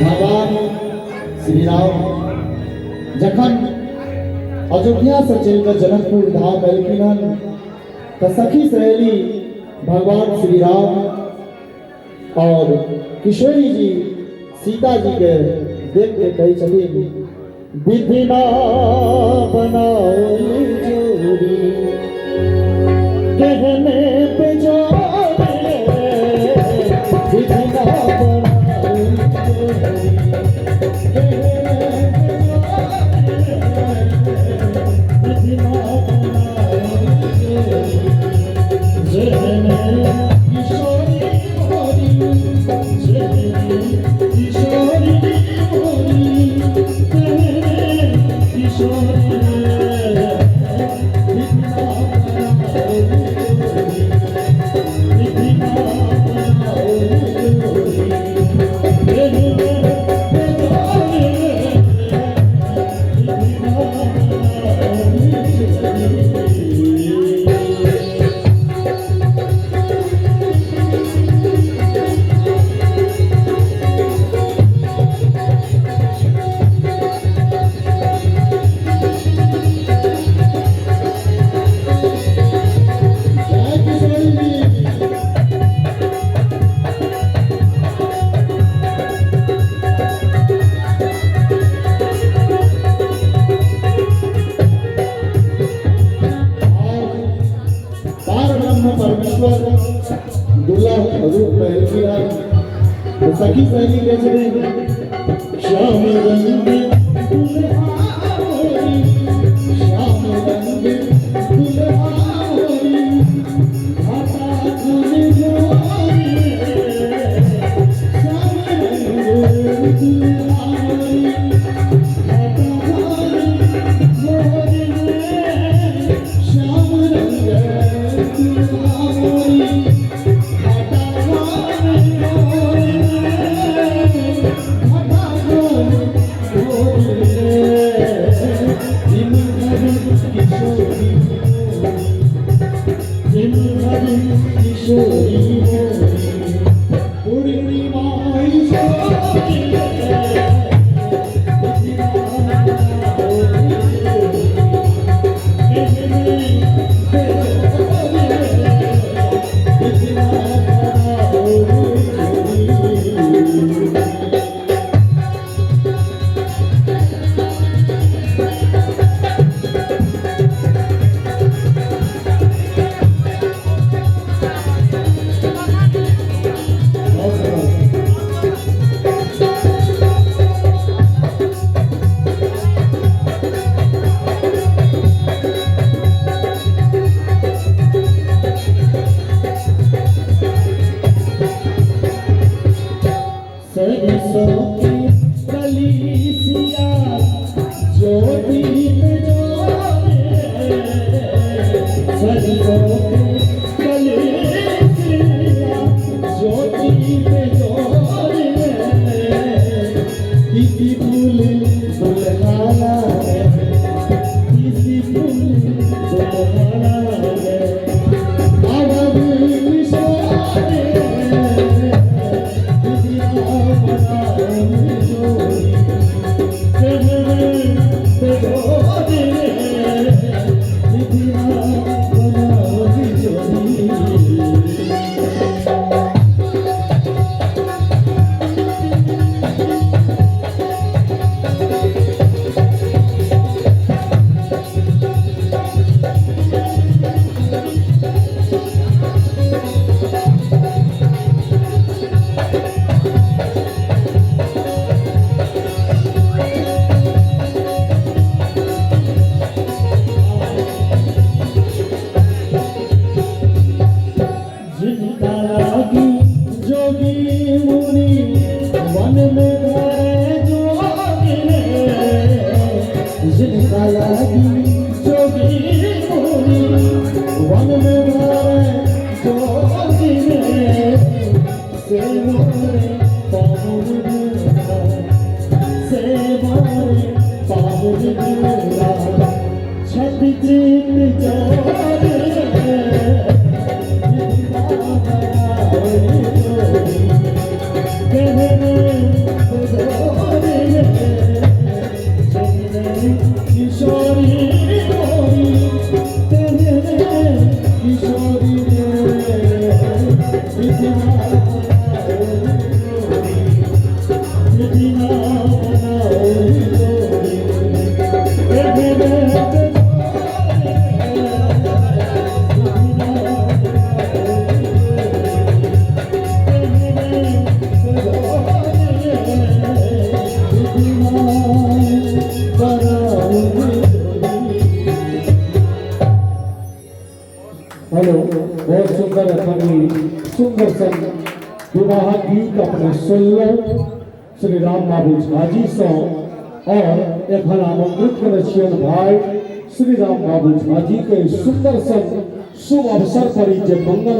भगवान श्री राम जखन अयोध्या से चलकर जनकपुर धाम एलखिन तो सखी सहेली भगवान श्री राम और किशोरी जी सीता जी के देख के कही छथिन विधि ना बनाओ जोड़ी कहने पे जोड़े विधि ना बनाओ जोड़ी विधि ना बनाओ जोड़ी किशोरी मोरी किशोरी मोरी किशोरी रूप में किया तो सखी सहेली के चले श्याम रंग दुल्हारी श्याम रंग दुल्हारी घाटा खुले जोरी श्याम रंग दुल्हारी घाटा खुले जोरी श्याम रंग दुल्हारी वन में हेलो, बहुत सुंदर सुंदर सन विवाह गीत अपने सुन लो श्री राम बाबू झाजी सौ और एखन आमंत्रित करे छियन भाई श्री राम बाबू झाजी के सुंदर सन शुभ अवसर पर जे मंगल